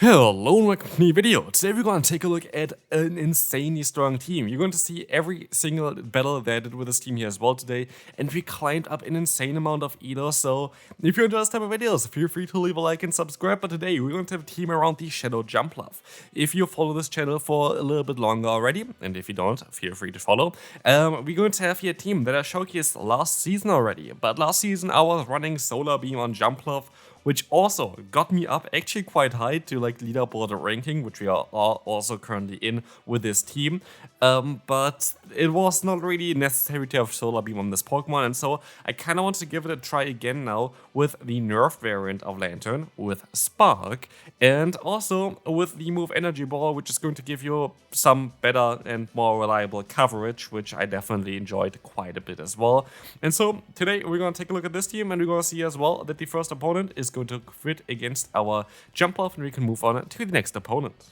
Hello and welcome to a new video. Today we're going to take a look at an insanely strong team. You're going to see every single battle that I did with this team here as well today, and we climbed up an insane amount of elo. So if you're into this type of videos, feel free to leave a like and subscribe. But today we're going to have a team around the Shadow Jumpluff. If you follow this channel for a little bit longer already, and if you don't, feel free to follow, we're going to have here a team that I showcased last season already. But last season I was running Solar Beam on Jumpluff, which also got me up actually quite high to like leaderboard ranking, which we are also currently in with this team. But it was not really necessary to have Solar Beam on this Pokemon, and so I kind of want to give it a try again now with the nerfed variant of Lantern, with Spark, and also with the move Energy Ball, which is going to give you some better and more reliable coverage, which I definitely enjoyed quite a bit as well. And so today we're going to take a look at this team, and we're going to see as well that the first opponent is going to quit against our Jumpluff, and we can move on to the next opponent.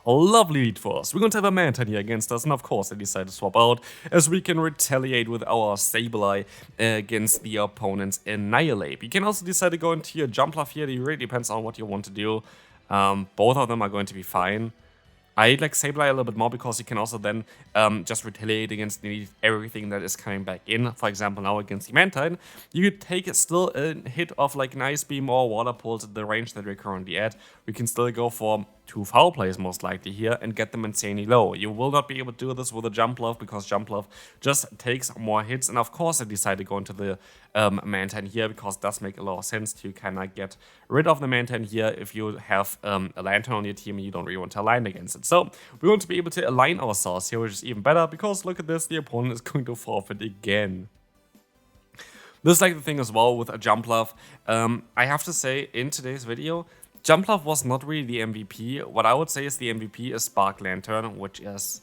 Lovely lead for us. We're going to have a Mantine here against us, and of course I decided to swap out as we can retaliate with our Sableye against the opponent's Annihilate. You can also decide to go into your Jumpluff here. It really depends on what you want to do. Both of them are going to be fine. I like Sableye a little bit more because you can also then just retaliate against everything that is coming back in. For example, now against the Mantine, you take still a hit of like Nice Beam or Water Pulse at the range that we're currently at. We can still go for 2 foul plays most likely here and get them insanely low. You will not be able to do this with a Jumpluff because Jumpluff just takes more hits. And of course I decided to go into the Mantine here because it does make a lot of sense to kind of get rid of the Mantine here if you have a Lantern on your team and you don't really want to align against it. So we're going to be able to align ourselves here, which is even better because look at this, the opponent is going to forfeit again. This is like the thing as well with a Jumpluff. I have to say in today's video, Jumpluff was not really the MVP. What I would say is the MVP is Spark Lantern, which is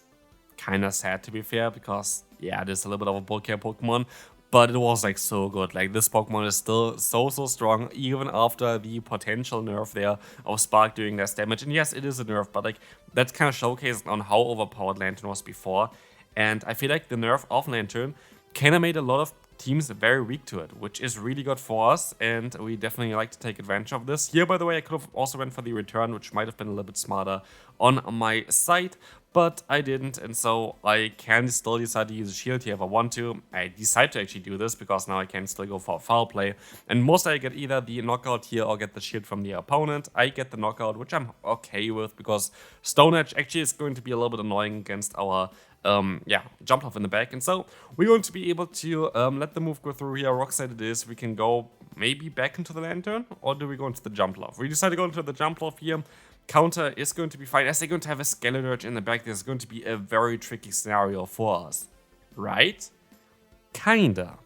kind of sad to be fair, because yeah, it is a little bit of a Broguiere Pokemon, but it was like so good. Like this Pokemon is still so strong, even after the potential nerf there of Spark doing less damage. And yes, it is a nerf, but like that's kind of showcased on how overpowered Lantern was before. And I feel like the nerf of Lantern kind of made a lot of teams very weak to it, which is really good for us, and we definitely like to take advantage of this. Here, by the way, I could have also went for the return, which might have been a little bit smarter on my side, but I didn't, and so I can still decide to use a shield here if I want to. I decide to actually do this because now I can still go for a foul play, and mostly I get either the knockout here or get the shield from the opponent. I get the knockout, which I'm okay with because Stone Edge actually is going to be a little bit annoying against our Jumpluff in the back, and so we're going to be able to let the move go through here. Rock Slide it is. We can go maybe back into the Lantern, or do we go into the Jumpluff? We decide to go into the Jumpluff here. Counter is going to be fine, as they're going to have a Skeleturge in the back. There's going to be a very tricky scenario for us, right? Kinda.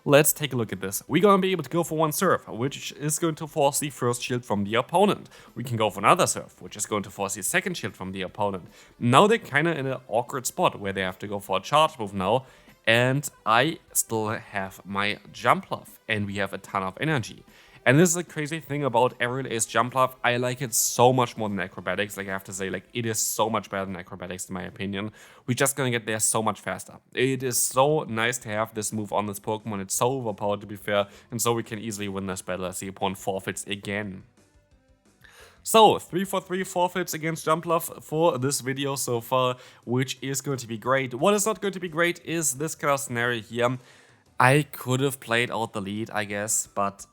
Let's take a look at this. We're going to be able to go for one Surf, which is going to force the first shield from the opponent. We can go for another Surf, which is going to force the second shield from the opponent. Now they're kind of in an awkward spot where they have to go for a charge move now, and I still have my Jumpluff, and we have a ton of energy. And this is a crazy thing about Aerial Ace Jumpluff. I like it so much more than Acrobatics. Like I have to say, like it is so much better than Acrobatics in my opinion. We're just gonna get there so much faster. It is so nice to have this move on this Pokemon. It's so overpowered to be fair, and so we can easily win this battle as the opponent forfeits again. So 3 for 3 forfeits against Jumpluff for this video so far, which is going to be great. What is not going to be great is this kind of scenario here. I could have played out the lead, I guess, but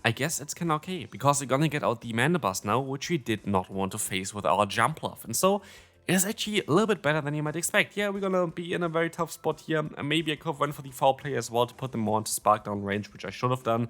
I guess it's kind of okay, because we're gonna get out the Mandibuzz now, which we did not want to face with our Jumpluff. And so it is actually a little bit better than you might expect. Yeah, we're gonna be in a very tough spot here. And maybe I could have went for the foul play as well to put them more into Spark down range, which I should have done.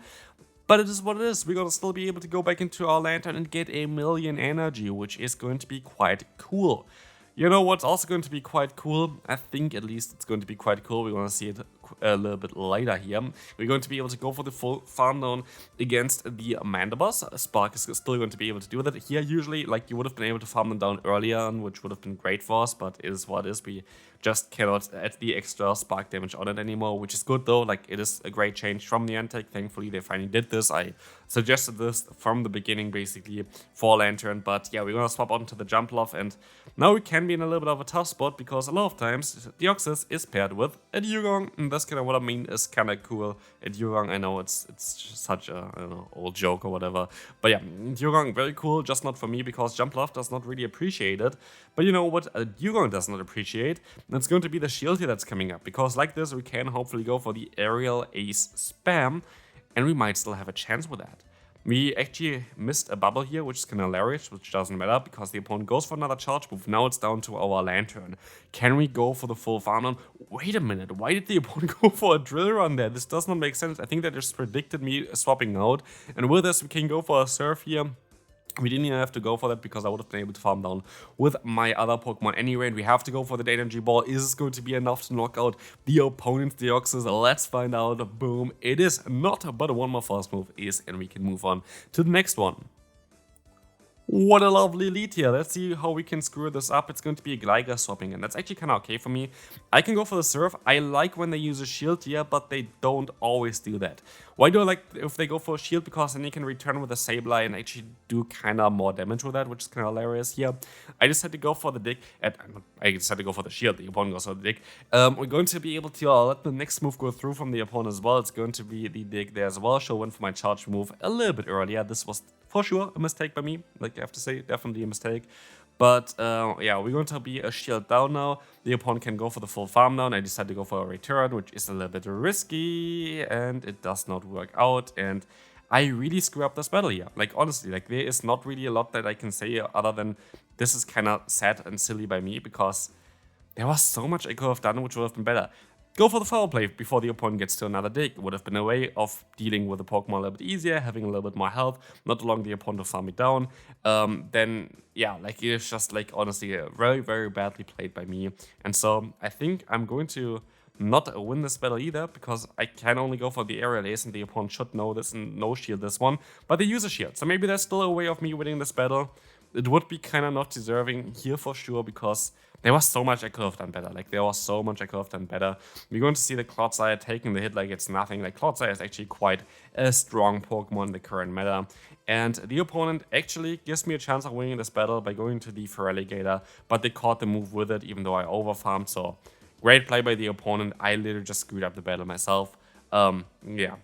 But it is what it is. We're gonna still be able to go back into our Lantern and get a million energy, which is going to be quite cool. You know what's also going to be quite cool? I think at least it's going to be quite cool. We're going to see it a little bit later here. We're going to be able to go for the full farm down against the Mandibuzz. Spark is still going to be able to do that. Here, usually, like you would have been able to farm them down earlier on, which would have been great for us, but it is what it is. We just cannot add the extra Spark damage on it anymore, which is good though. Like it is a great change from the Antec. Thankfully, they finally did this. I suggested this from the beginning, basically, for Lantern. But yeah, we're gonna swap onto the Jumpluff, and now we can be in a little bit of a tough spot because a lot of times Deoxys is paired with a Dugong, and that's kind of what I mean is kind of cool at Yurong. I know it's just such a, I don't know, old joke or whatever. But yeah, Yurong, very cool, just not for me because Jumpluff does not really appreciate it. But you know what Yurong does not appreciate? It's going to be the shield here that's coming up. Because like this, we can hopefully go for the aerial ace spam. And we might still have a chance with that. We actually missed a bubble here, which is kind of hilarious, which doesn't matter because the opponent goes for another charge move. Now it's down to our lantern. Can we go for the full farm down? Wait a minute, why did the opponent go for a drill run there? This does not make sense. I think they just predicted me swapping out. And with this, we can go for a surf here. We didn't even have to go for that because I would have been able to farm down with my other Pokemon anyway. And we have to go for the energy ball. Is this going to be enough to knock out the opponent's Deoxys? Let's find out. Boom. It is not, but one more fast move is, and we can move on to the next one. What a lovely lead here. Let's see how we can screw this up. It's going to be a Gligar swapping, and that's actually kind of okay for me. I can go for the Surf. I like when they use a shield here, but they don't always do that. Why do I like if they go for a shield? Because then you can return with a Sableye and actually do kind of more damage with that, which is kind of hilarious here. I just had to go for the dig. I just had to go for the shield. The opponent goes for the dig. We're going to be able to let the next move go through from the opponent as well. It's going to be the dig there as well. So I went for my charge move a little bit earlier. This was for sure a mistake by me, like I have to say, definitely a mistake. But yeah, we're going to be a shield down now. The opponent can go for the full farm down. I decided to go for a return, which is a little bit risky, and it does not work out. And I really screw up this battle here. Like honestly, like there is not really a lot that I can say other than this is kind of sad and silly by me because there was so much I could have done which would have been better. Go for the foul play before the opponent gets to another dig. It would have been a way of dealing with the Pokemon a little bit easier, having a little bit more health, not allowing the opponent to farm it down. Then, yeah, like it's just like honestly very, very badly played by me. And so I think I'm going to not win this battle either because I can only go for the aerial ace and the opponent should know this and no shield this one. But they use a shield, so maybe there's still a way of me winning this battle. It would be kind of not deserving here for sure because there was so much I could have done better. Like, there was so much I could have done better. We're going to see the Clodsire taking the hit like it's nothing. Like, Clodsire is actually quite a strong Pokemon in the current meta. And the opponent actually gives me a chance of winning this battle by going to the Feraligatr, but they caught the move with it even though I overfarmed. So, great play by the opponent. I literally just screwed up the battle myself. Yeah.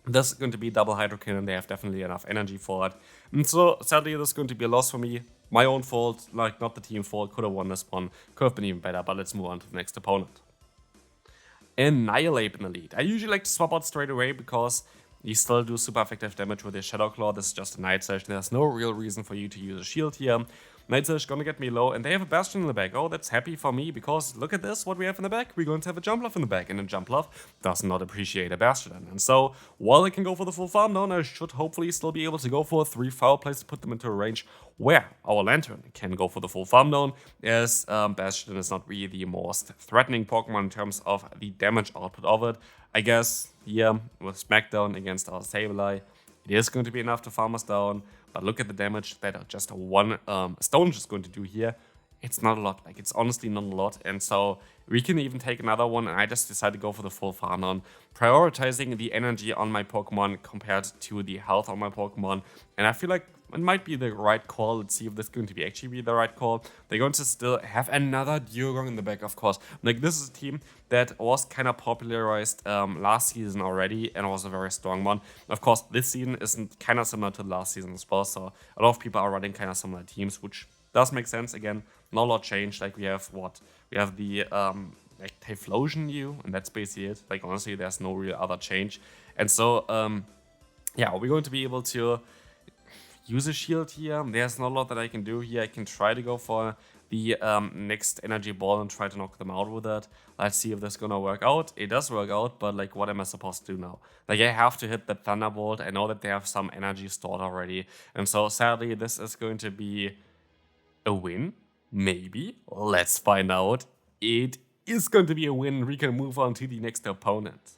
This is going to be double Hydro Cannon. They have definitely enough energy for it. And so, sadly, this is going to be a loss for me. My own fault, like not the team fault. Could have won this one. Could have been even better, but let's move on to the next opponent. Annihilate in the lead. I usually like to swap out straight away because you still do super effective damage with your Shadow Claw. This is just a Night Slash. There's no real reason for you to use a shield here. Night Slash gonna get me low, and they have a Bastion in the back. Oh, that's happy for me, because look at this, what we have in the back. We're going to have a Jumpluff in the back, and a Jumpluff does not appreciate a Bastion. And so, while I can go for the full farm down, I should hopefully still be able to go for 3 foul plays to put them into a range where our Lantern can go for the full farm down, as Bastion is not really the most threatening Pokemon in terms of the damage output of it. I guess, yeah, with Smackdown against our Sableye, it is going to be enough to farm us down, but look at the damage that just one stone is going to do here. It's not a lot, like it's honestly not a lot, and so we can even take another one, and I just decided to go for the full farm down, prioritizing the energy on my Pokemon compared to the health on my Pokemon, and I feel like it might be the right call. Let's see if this is going to be actually the right call. They're going to still have another Dugong in the back, of course. Like, this is a team that was kind of popularized last season already and was a very strong one. Of course, this season isn't kind of similar to last season as well, so a lot of people are running kind of similar teams, which does make sense. Again, not a lot changed. Like, we have what? We have the like Typhlosion new, and that's basically it. Like, honestly, there's no real other change. And so, yeah, we're going to be able to use a shield here. There's not a lot that I can do here. I can try to go for the next energy ball and try to knock them out with it. Let's see if this is gonna work out. It does work out, but like, what am I supposed to do now? Like, I have to hit the Thunderbolt. I know that they have some energy stored already, and so sadly this is going to be a win. Maybe. Let's find out. It is going to be a win. We can move on to the next opponent.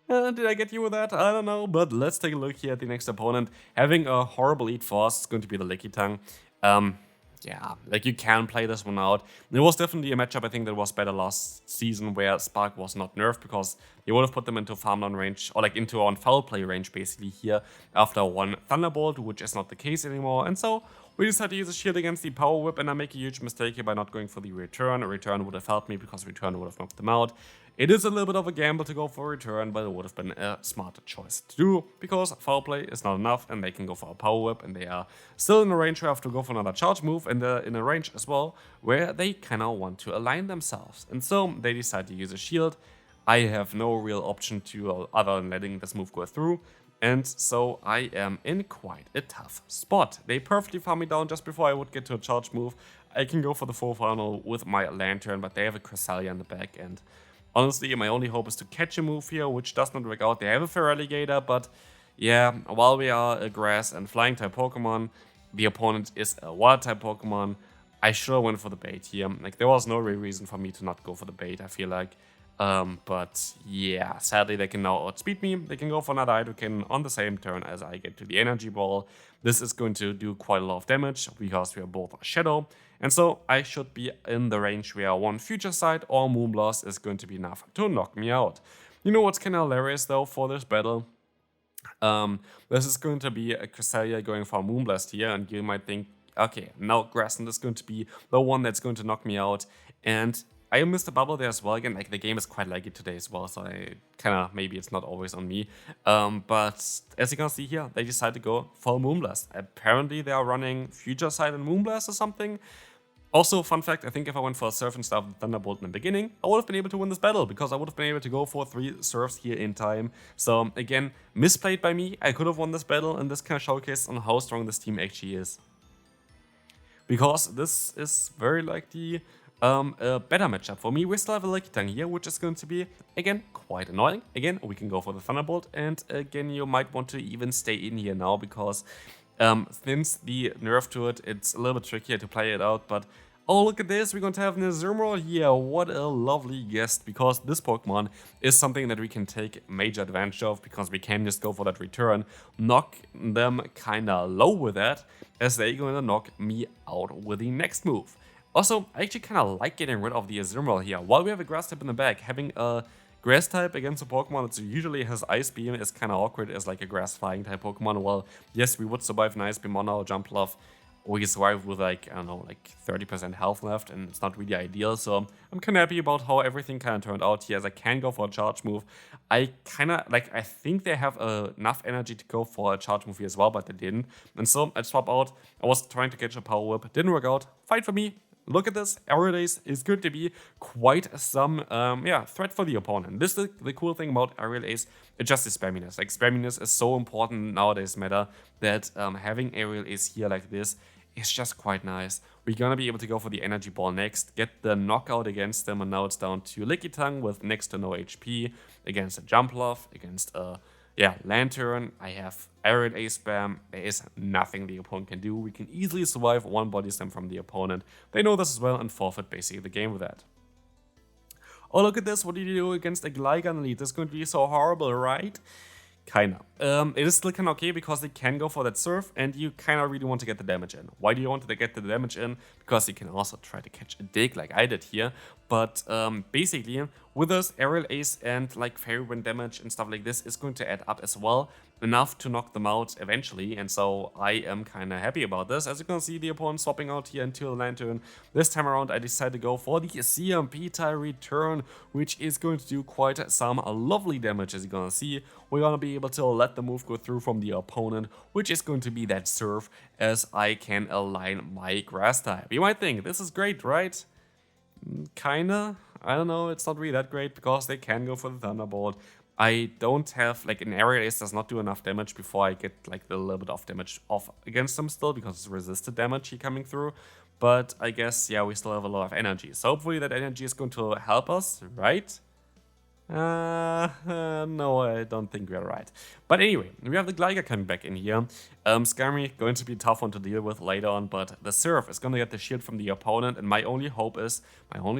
Did I get you with that? I don't know, but let's take a look here at the next opponent. Having a horrible lead for us, it's going to be the Lickitung. Yeah, like, you can play this one out. It was definitely a matchup, I think, that was better last season, where Spark was not nerfed because he would have put them into farmland range, or like into on foul play range basically here after one Thunderbolt, which is not the case anymore. And so we decided to use a shield against the Power Whip, and I make a huge mistake here by not going for the return. A return would have helped me because return would have knocked them out. It is a little bit of a gamble to go for a return, but it would have been a smarter choice to do, because foul play is not enough, and they can go for a Power Whip, and they are still in a range where I have to go for another charge move, and they're in a range as well where they kind of want to align themselves. And so they decide to use a shield. I have no real option to other than letting this move go through. And so I am in quite a tough spot. They perfectly farm me down just before I would get to a charge move. I can go for the full final with my Lantern, but they have a Cresselia in the back, and honestly, my only hope is to catch a move here, which does not work out. They have a Feraligatr, but yeah, while we are a grass and flying type Pokemon, the opponent is a water type Pokemon. I should have went for the bait here. Like, there was no real reason for me to not go for the bait, I feel like. But yeah, sadly they can now outspeed me. They can go for another Hydrokin on the same turn as I get to the Energy Ball. This is going to do quite a lot of damage because we are both Shadow. And so I should be in the range where one Future Sight or Moonblast is going to be enough to knock me out. You know what's kind of hilarious though for this battle? This is going to be a Cresselia going for a Moonblast here, and you might think, okay, now Grassland is going to be the one that's going to knock me out. And I missed a bubble there as well. Again, like, the game is quite laggy today as well, so I kind of, maybe it's not always on me. But as you can see here, they decide to go for Moonblast. Apparently they are running Future Sight and Moonblast or something. Also, fun fact, I think if I went for a Surf instead of Thunderbolt in the beginning, I would have been able to win this battle, because I would have been able to go for 3 Surfs here in time. So again, misplayed by me. I could have won this battle, and this kind of showcased on how strong this team actually is. Because this is very likely a better matchup for me. We still have a LilyKatchum here, which is going to be, again, quite annoying. Again, we can go for the Thunderbolt, and again, you might want to even stay in here now, because since the nerf to it, it's a little bit trickier to play it out. But oh, look at this, we're going to have Nazumroll here. What a lovely guest, because this Pokemon is something that we can take major advantage of, because we can just go for that return, knock them kinda low with that, as they're going to knock me out with the next move. Also, I actually kind of like getting rid of the Azumarill here. While we have a Grass type in the back, having a Grass type against a Pokemon that usually has Ice Beam is kind of awkward as like a Grass Flying type Pokemon. Well, yes, we would survive an Ice Beam on our Jumpluff. We survive with like, I don't know, like 30% health left, and it's not really ideal. So I'm kind of happy about how everything kind of turned out here, as I can go for a charge move. I kind of, like, I think they have enough energy to go for a charge move here as well, but they didn't. And so I swap out. I was trying to catch a Power Whip. Didn't work out. Fine for me. Look at this, Aerial Ace is going to be quite some threat for the opponent. This is the cool thing about Aerial Ace, it's just the spamminess. Like, spamminess is so important nowadays meta that having Aerial Ace here like this is just quite nice. We're gonna be able to go for the Energy Ball next, get the knockout against them, and now it's down to LilyKatchum with next to no HP against a Jumpluff, against a Lantern. I have Aerial Ace spam. There is nothing the opponent can do. We can easily survive one Body Slam from the opponent. They know this as well and forfeit basically the game with that. Oh, look at this. What did you do against a Gligan lead? This is going to be so horrible, right? Kinda. It is still kinda okay because they can go for that Surf, and you kinda really want to get the damage in. Why do you want to get the damage in? Because you can also try to catch a Dig like I did here. But basically, with this Aerial Ace and like Fairy Wind damage and stuff like this is going to add up as well, enough to knock them out eventually. And so I am kinda happy about this. As you can see, the opponent swapping out here into a Lantern. This time around, I decided to go for the CMP tie return, which is going to do quite some lovely damage. As you're gonna see, we're gonna be able to let the move go through from the opponent, which is going to be that Surf, as I can align my Grass type. You might think, this is great, right? Kinda. I don't know, it's not really that great because they can go for the Thunderbolt. I don't have, like, an Aerial Ace does not do enough damage before I get, like, the little bit of damage off against them still, because it's resisted damage here coming through. But I guess, yeah, we still have a lot of energy. So hopefully that energy is going to help us, right? No, I don't think we're right. But anyway, we have the Gligar coming back in here. Skarmory going to be a tough one to deal with later on, but the Surf is going to get the shield from the opponent, and my only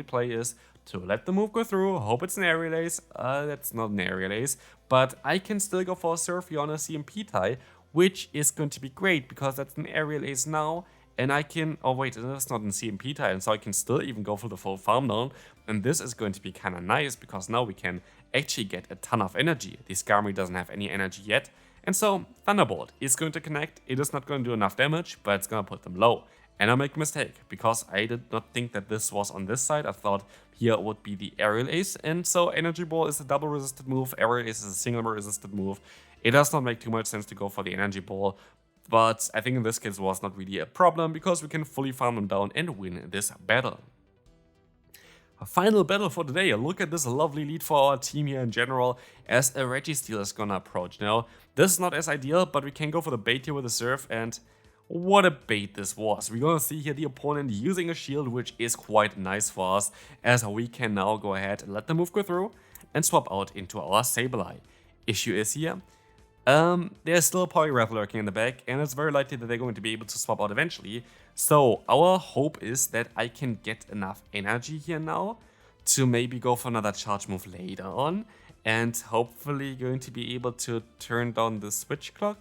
play is to let the move go through. Hope it's an Aerial Ace. That's not an Aerial Ace, but I can still go for a Surf here on a CMP tie, which is going to be great because that's an Aerial Ace now, and I can, oh wait, that's not in CMP Titan, so I can still even go for the full farm down, and this is going to be kind of nice, because now we can actually get a ton of energy. The Thackery doesn't have any energy yet, and so Thunderbolt is going to connect. It is not going to do enough damage, but it's going to put them low. And I make a mistake, because I did not think that this was on this side. I thought here would be the Aerial Ace, and so Energy Ball is a double resisted move, Aerial Ace is a single resisted move. It does not make too much sense to go for the Energy Ball, but I think in this case it was not really a problem, because we can fully farm them down and win this battle. A final battle for today. Look at this lovely lead for our team here in general, as a Registeel is gonna approach. Now, this is not as ideal, but we can go for the bait here with the Surf, and what a bait this was. We're gonna see here the opponent using a shield, which is quite nice for us, as we can now go ahead and let the move go through and swap out into our Sableye. Issue is here, there's still a Poliwrath lurking in the back, and it's very likely that they're going to be able to swap out eventually. So our hope is that I can get enough energy here now to maybe go for another charge move later on, and hopefully going to be able to turn down the switch clock.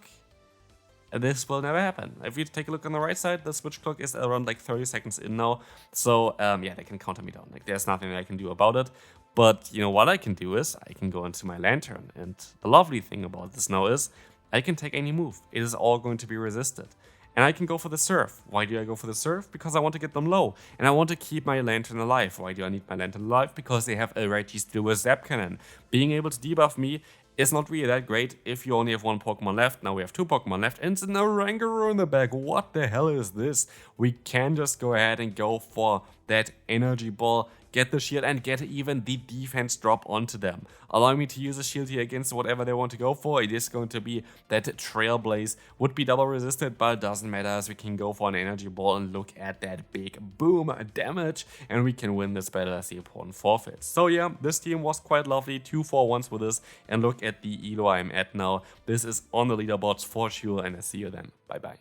This will never happen. If you take a look on the right side, the switch clock is around like 30 seconds in now. So yeah, they can counter me down. Like, there's nothing I can do about it. But you know what I can do is I can go into my Lantern. And the lovely thing about this now is I can take any move. It is all going to be resisted. And I can go for the Surf. Why do I go for the Surf? Because I want to get them low. And I want to keep my Lantern alive. Why do I need my Lantern alive? Because they have a Registeel with Zap Cannon. Being able to debuff me is not really that great if you only have one Pokemon left. Now we have two Pokemon left, and it's an Oranguru in the back. What the hell is this? We can just go ahead and go for that Energy Ball, get the shield, and get even the defense drop onto them. Allow me to use a shield here against whatever they want to go for. It is going to be that Trailblaze. Would be double resisted, but it doesn't matter, as we can go for an Energy Ball and look at that big boom damage, and we can win this battle as the opponent forfeits. So yeah, this team was quite lovely. 2-4-1s with this, and look at the elo I'm at now. This is on the leaderboards for sure, and I see you then. Bye bye.